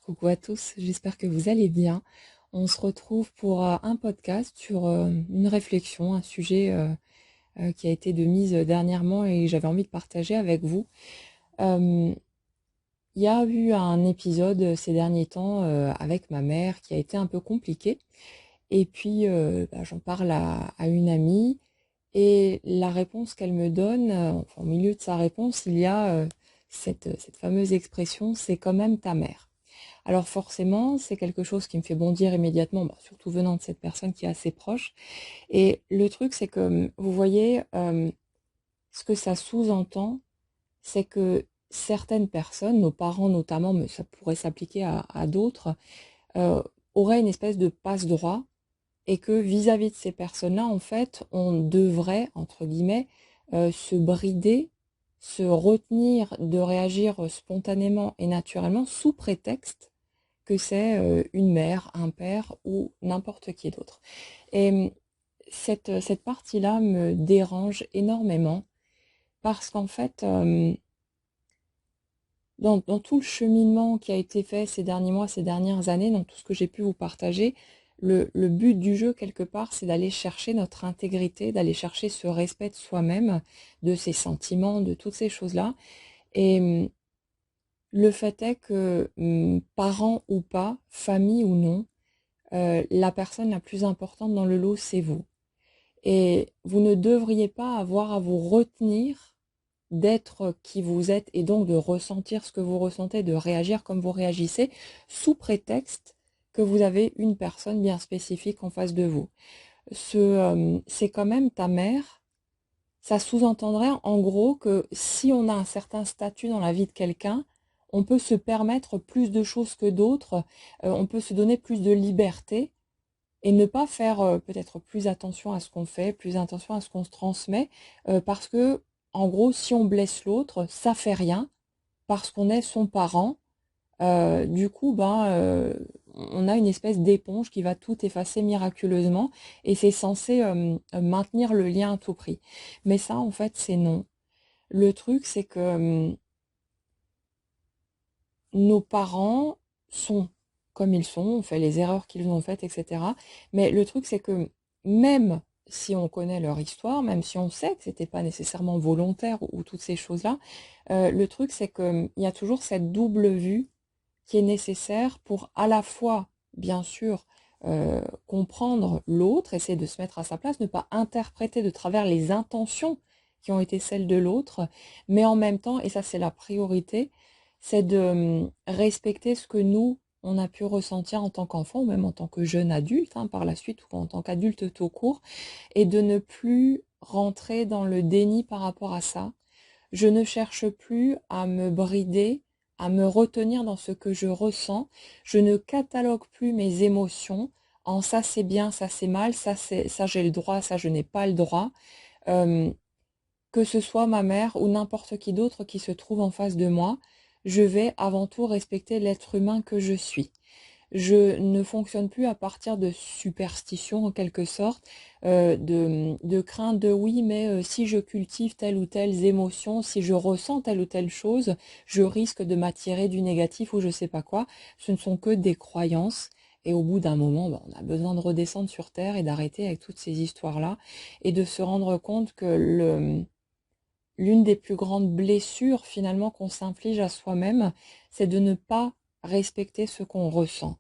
Coucou à tous, j'espère que vous allez bien. On se retrouve pour un podcast sur une réflexion, un sujet qui a été de mise dernièrement et j'avais envie de partager avec vous. Euh, Il y a eu un épisode ces derniers temps avec ma mère qui a été un peu compliqué et puis j'en parle à une amie et la réponse qu'elle me donne, enfin, au milieu de sa réponse, il y a cette fameuse expression, c'est quand même ta mère. Alors forcément, c'est quelque chose qui me fait bondir immédiatement, surtout venant de cette personne qui est assez proche. Et le truc, c'est que vous voyez, ce que ça sous-entend, c'est que certaines personnes, nos parents notamment, mais ça pourrait s'appliquer à d'autres, euh, auraient une espèce de passe-droit et que vis-à-vis de ces personnes-là, en fait, on devrait, entre guillemets, se brider, se retenir de réagir spontanément et naturellement sous prétexte que c'est une mère, un père ou n'importe qui d'autre. Et cette partie-là me dérange énormément parce qu'en fait, dans tout le cheminement qui a été fait ces derniers mois, ces dernières années, dans tout ce que j'ai pu vous partager, le but du jeu, quelque part, c'est d'aller chercher notre intégrité, d'aller chercher ce respect de soi-même, de ses sentiments, de toutes ces choses-là. Et le fait est que, parents ou pas, famille ou non, la personne la plus importante dans le lot, c'est vous. Et vous ne devriez pas avoir à vous retenir d'être qui vous êtes et donc de ressentir ce que vous ressentez, de réagir comme vous réagissez, sous prétexte que vous avez une personne bien spécifique en face de vous. C'est quand même ta mère. Ça sous-entendrait en gros que si on a un certain statut dans la vie de quelqu'un, on peut se permettre plus de choses que d'autres, on peut se donner plus de liberté et ne pas faire peut-être plus attention à ce qu'on fait, plus attention à ce qu'on se transmet, parce que, en gros, si on blesse l'autre, ça fait rien, parce qu'on est son parent. Du coup, on a une espèce d'éponge qui va tout effacer miraculeusement, et c'est censé maintenir le lien à tout prix. Mais ça, en fait, c'est non. Le truc, c'est que nos parents sont comme ils sont, on fait les erreurs qu'ils ont faites, etc. Mais le truc, c'est que même si on connaît leur histoire, même si on sait que c'était pas nécessairement volontaire ou toutes ces choses-là, le truc, c'est qu'il y a toujours cette double vue qui est nécessaire pour à la fois, bien sûr, comprendre l'autre, essayer de se mettre à sa place, ne pas interpréter de travers les intentions qui ont été celles de l'autre, mais en même temps, et ça c'est la priorité, c'est de respecter ce que nous, on a pu ressentir en tant qu'enfant ou même en tant que jeune adulte, hein, par la suite, ou en tant qu'adulte tout court, et de ne plus rentrer dans le déni par rapport à ça. Je ne cherche plus à me brider, à me retenir dans ce que je ressens. Je ne catalogue plus mes émotions en ça c'est bien, ça c'est mal, ça j'ai le droit, ça je n'ai pas le droit. Euh, que ce soit ma mère ou n'importe qui d'autre qui se trouve en face de moi, je vais avant tout respecter l'être humain que je suis. Je ne fonctionne plus à partir de superstitions en quelque sorte, de crainte de oui, mais si je cultive telle ou telle émotion, si je ressens telle ou telle chose, je risque de m'attirer du négatif ou je sais pas quoi. Ce ne sont que des croyances. Et au bout d'un moment, on a besoin de redescendre sur Terre et d'arrêter avec toutes ces histoires-là et de se rendre compte que l'une des plus grandes blessures finalement qu'on s'inflige à soi-même, c'est de ne pas respecter ce qu'on ressent.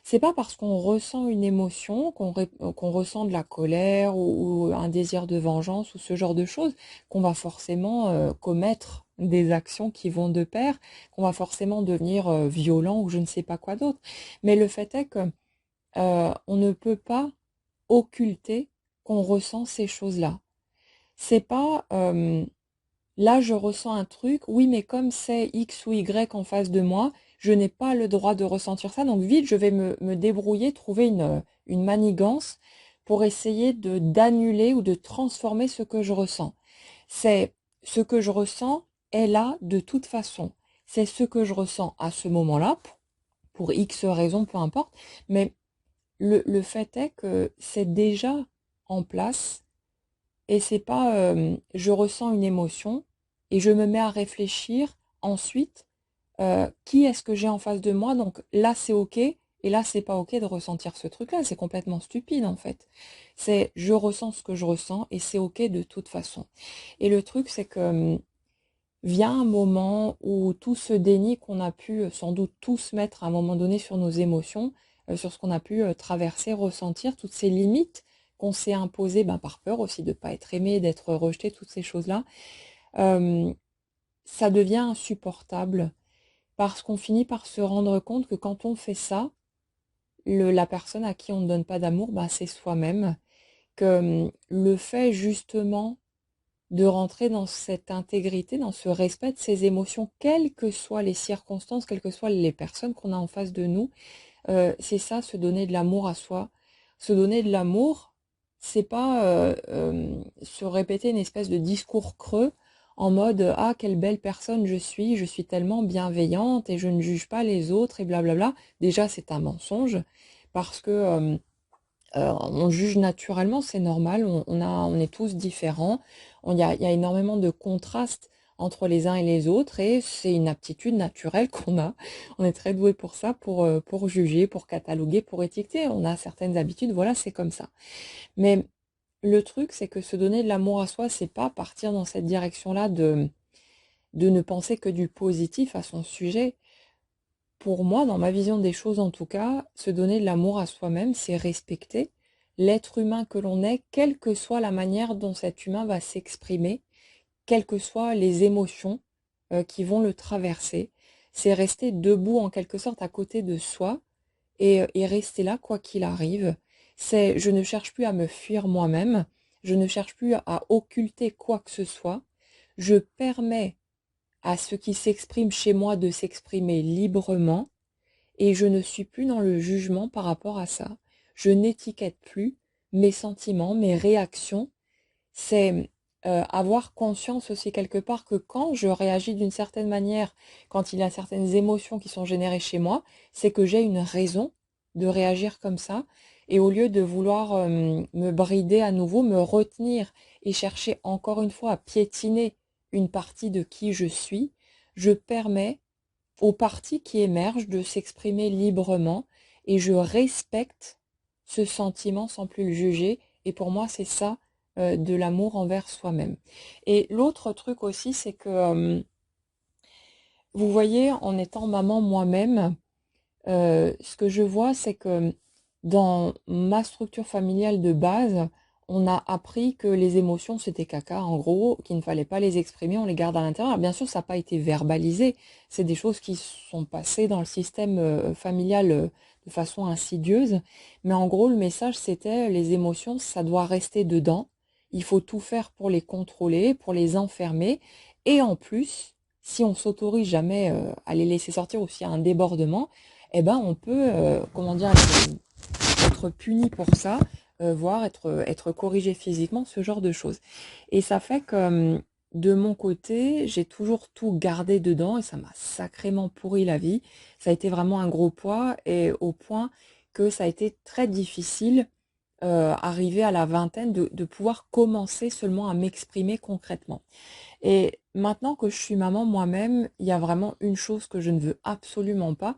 C'est pas parce qu'on ressent une émotion, qu'on ressent de la colère ou un désir de vengeance ou ce genre de choses, qu'on va forcément commettre des actions qui vont de pair, qu'on va forcément devenir violent ou je ne sais pas quoi d'autre. Mais le fait est que on ne peut pas occulter qu'on ressent ces choses-là. C'est pas là, je ressens un truc, oui, mais comme c'est X ou Y en face de moi, je n'ai pas le droit de ressentir ça. Donc vite, je vais me débrouiller, trouver une manigance pour essayer de d'annuler ou de transformer ce que je ressens. C'est ce que je ressens est là de toute façon. C'est ce que je ressens à ce moment-là, pour X raisons, peu importe. Mais le fait est que c'est déjà en place et c'est pas je ressens une émotion et je me mets à réfléchir ensuite qui est-ce que j'ai en face de moi, donc là c'est ok, et là c'est pas ok de ressentir ce truc-là, c'est complètement stupide en fait. C'est je ressens ce que je ressens et c'est ok de toute façon. Et le truc c'est que vient un moment où tout ce déni qu'on a pu sans doute tous mettre à un moment donné sur nos émotions, sur ce qu'on a pu traverser, ressentir, toutes ces limites qu'on s'est imposées par peur aussi de ne pas être aimé, d'être rejeté, toutes ces choses-là, euh, ça devient insupportable parce qu'on finit par se rendre compte que quand on fait ça, la personne à qui on ne donne pas d'amour, c'est soi-même. Que le fait justement de rentrer dans cette intégrité, dans ce respect de ses émotions, quelles que soient les circonstances, quelles que soient les personnes qu'on a en face de nous, c'est ça, se donner de l'amour à soi. Se donner de l'amour, c'est pas se répéter une espèce de discours creux en mode ah quelle belle personne je suis tellement bienveillante et je ne juge pas les autres et blablabla. Déjà c'est un mensonge parce que on juge naturellement, c'est normal, on est tous différents, il y a énormément de contrastes entre les uns et les autres et c'est une aptitude naturelle qu'on a. On est très doué pour ça, pour juger, pour cataloguer, pour étiqueter. On a certaines habitudes, voilà, c'est comme ça. Mais le truc, c'est que se donner de l'amour à soi, c'est pas partir dans cette direction-là de ne penser que du positif à son sujet. Pour moi, dans ma vision des choses en tout cas, se donner de l'amour à soi-même, c'est respecter l'être humain que l'on est, quelle que soit la manière dont cet humain va s'exprimer, quelles que soient les émotions qui vont le traverser. C'est rester debout en quelque sorte à côté de soi et rester là quoi qu'il arrive. C'est je ne cherche plus à me fuir moi-même, je ne cherche plus à occulter quoi que ce soit. Je permets à ce qui s'exprime chez moi de s'exprimer librement et je ne suis plus dans le jugement par rapport à ça. Je n'étiquette plus mes sentiments, mes réactions. C'est avoir conscience aussi quelque part que quand je réagis d'une certaine manière, quand il y a certaines émotions qui sont générées chez moi, c'est que j'ai une raison de réagir comme ça. Et au lieu de vouloir me brider à nouveau, me retenir et chercher encore une fois à piétiner une partie de qui je suis, je permets aux parties qui émergent de s'exprimer librement et je respecte ce sentiment sans plus le juger. Et pour moi, c'est ça de l'amour envers soi-même. Et l'autre truc aussi, c'est que, vous voyez, en étant maman moi-même, ce que je vois, c'est que dans ma structure familiale de base, on a appris que les émotions, c'était caca, en gros, qu'il ne fallait pas les exprimer, on les garde à l'intérieur. Bien sûr, ça n'a pas été verbalisé, c'est des choses qui sont passées dans le système familial de façon insidieuse. Mais en gros, le message, c'était les émotions, ça doit rester dedans. Il faut tout faire pour les contrôler, pour les enfermer. Et en plus, si on s'autorise jamais à les laisser sortir ou s'il y a un débordement, eh ben on peut, comment dire, être puni pour ça, voire être corrigé physiquement, ce genre de choses. Et ça fait que de mon côté, j'ai toujours tout gardé dedans et ça m'a sacrément pourri la vie. Ça a été vraiment un gros poids et au point que ça a été très difficile, arrivé à la vingtaine, de pouvoir commencer seulement à m'exprimer concrètement. Et maintenant que je suis maman moi-même, il y a vraiment une chose que je ne veux absolument pas,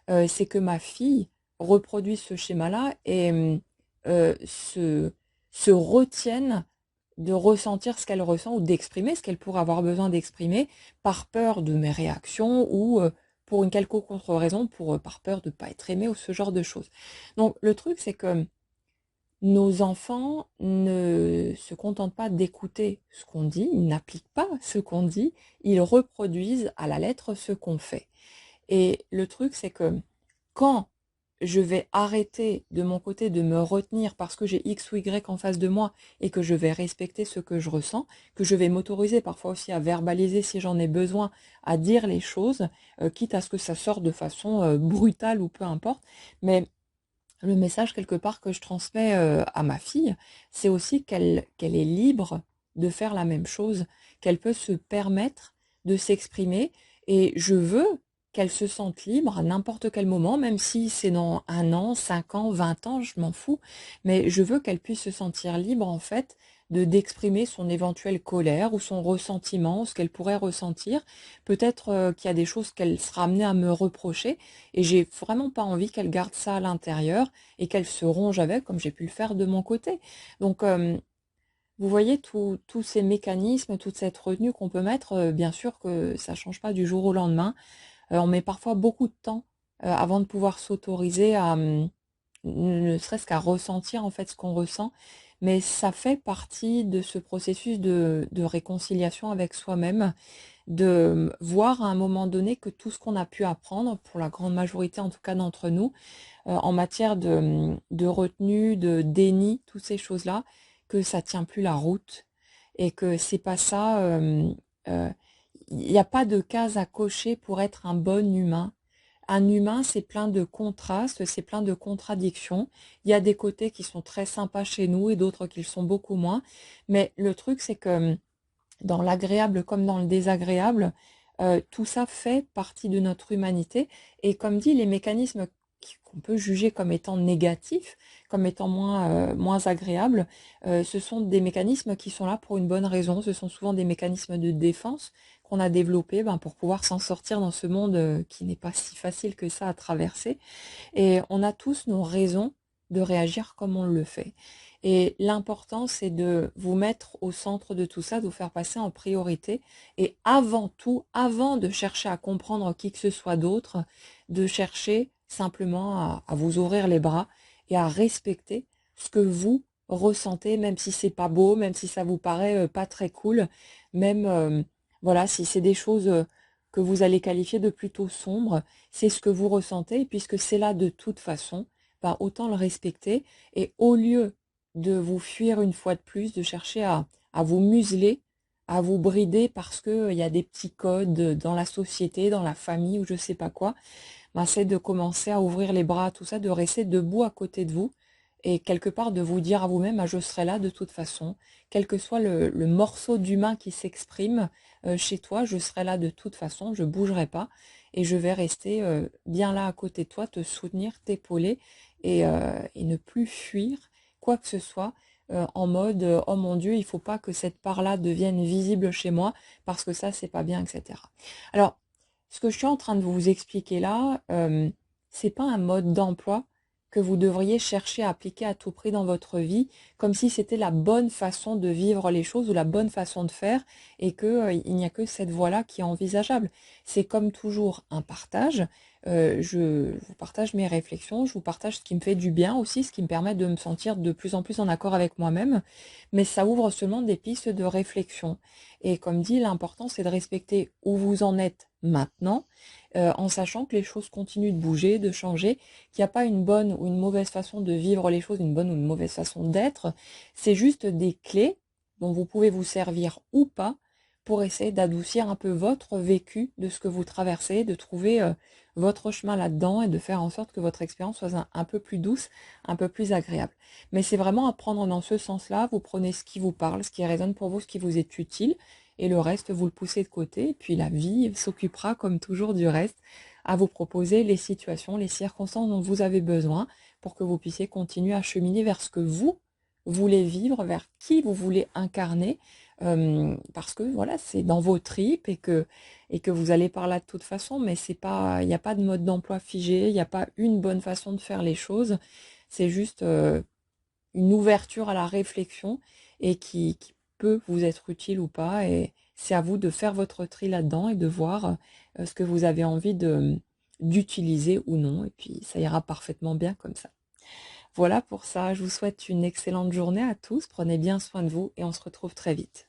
c'est que ma fille reproduise ce schéma-là et se retienne de ressentir ce qu'elle ressent ou d'exprimer ce qu'elle pourrait avoir besoin d'exprimer par peur de mes réactions ou pour une quelconque autre raison, par peur de ne pas être aimée ou ce genre de choses. Donc le truc, c'est que nos enfants ne se contentent pas d'écouter ce qu'on dit, ils n'appliquent pas ce qu'on dit, ils reproduisent à la lettre ce qu'on fait. Et le truc, c'est que quand je vais arrêter de mon côté de me retenir parce que j'ai X ou Y en face de moi et que je vais respecter ce que je ressens, que je vais m'autoriser parfois aussi à verbaliser si j'en ai besoin, à dire les choses, quitte à ce que ça sorte de façon brutale ou peu importe, mais le message quelque part que je transmets à ma fille, c'est aussi qu'elle est libre de faire la même chose, qu'elle peut se permettre de s'exprimer et je veux qu'elle se sente libre à n'importe quel moment, même si c'est dans 1 an, 5 ans, 20 ans, je m'en fous, mais je veux qu'elle puisse se sentir libre en fait d'exprimer son éventuelle colère ou son ressentiment, ce qu'elle pourrait ressentir. Peut-être qu'il y a des choses qu'elle sera amenée à me reprocher et j'ai vraiment pas envie qu'elle garde ça à l'intérieur et qu'elle se ronge avec comme j'ai pu le faire de mon côté. Donc vous voyez tous ces mécanismes, toute cette retenue qu'on peut mettre, bien sûr que ça change pas du jour au lendemain. On met parfois beaucoup de temps avant de pouvoir s'autoriser à ne serait-ce qu'à ressentir en fait ce qu'on ressent, mais ça fait partie de ce processus de réconciliation avec soi-même, de voir à un moment donné que tout ce qu'on a pu apprendre, pour la grande majorité en tout cas d'entre nous, en matière de retenue, de déni, toutes ces choses-là, que ça tient plus la route et que c'est pas ça. Il n'y a pas de case à cocher pour être un bon humain. Un humain, c'est plein de contrastes, c'est plein de contradictions. Il y a des côtés qui sont très sympas chez nous et d'autres qui le sont beaucoup moins. Mais le truc, c'est que dans l'agréable comme dans le désagréable, tout ça fait partie de notre humanité. Et comme dit, les mécanismes qu'on peut juger comme étant négatifs, comme étant moins agréables, ce sont des mécanismes qui sont là pour une bonne raison. Ce sont souvent des mécanismes de défense qu'on a développés pour pouvoir s'en sortir dans ce monde qui n'est pas si facile que ça à traverser. Et on a tous nos raisons de réagir comme on le fait. Et l'important, c'est de vous mettre au centre de tout ça, de vous faire passer en priorité. Et avant tout, avant de chercher à comprendre qui que ce soit d'autre, de chercher simplement à vous ouvrir les bras et à respecter ce que vous ressentez, même si c'est pas beau, même si ça vous paraît pas très cool, même voilà, si c'est des choses que vous allez qualifier de plutôt sombres, c'est ce que vous ressentez, et puisque c'est là de toute façon, autant le respecter, et au lieu de vous fuir une fois de plus, de chercher à vous museler, à vous brider parce que il y a des petits codes dans la société, dans la famille ou je sais pas quoi, c'est de commencer à ouvrir les bras à tout ça, de rester debout à côté de vous et quelque part de vous dire à vous-même, je serai là de toute façon, quel que soit le morceau d'humain qui s'exprime chez toi, je serai là de toute façon, je bougerai pas et je vais rester bien là à côté de toi, te soutenir, t'épauler et ne plus fuir quoi que ce soit en mode oh mon Dieu, il faut pas que cette part-là devienne visible chez moi parce que ça c'est pas bien, etc. Alors ce que je suis en train de vous expliquer là, c'est pas un mode d'emploi que vous devriez chercher à appliquer à tout prix dans votre vie, comme si c'était la bonne façon de vivre les choses ou la bonne façon de faire, et que il n'y a que cette voie-là qui est envisageable. C'est comme toujours un partage. Je vous partage mes réflexions, je vous partage ce qui me fait du bien aussi, ce qui me permet de me sentir de plus en plus en accord avec moi-même, mais ça ouvre seulement des pistes de réflexion. Et comme dit, l'important c'est de respecter où vous en êtes maintenant, en sachant que les choses continuent de bouger, de changer, qu'il n'y a pas une bonne ou une mauvaise façon de vivre les choses, une bonne ou une mauvaise façon d'être. C'est juste des clés dont vous pouvez vous servir ou pas pour essayer d'adoucir un peu votre vécu de ce que vous traversez, de trouver votre chemin là-dedans et de faire en sorte que votre expérience soit un peu plus douce, un peu plus agréable. Mais c'est vraiment à prendre dans ce sens-là. Vous prenez ce qui vous parle, ce qui résonne pour vous, ce qui vous est utile, et le reste, vous le poussez de côté. Et puis la vie s'occupera, comme toujours, du reste, à vous proposer les situations, les circonstances dont vous avez besoin pour que vous puissiez continuer à cheminer vers ce que vous voulez vivre, vers qui vous voulez incarner, parce que voilà, c'est dans vos tripes et que vous allez par là de toute façon, mais c'est pas, il n'y a pas de mode d'emploi figé, il n'y a pas une bonne façon de faire les choses, c'est juste une ouverture à la réflexion et qui peut vous être utile ou pas, et c'est à vous de faire votre tri là-dedans et de voir ce que vous avez envie d'utiliser ou non, et puis ça ira parfaitement bien comme ça. Voilà pour ça, je vous souhaite une excellente journée à tous, prenez bien soin de vous et on se retrouve très vite.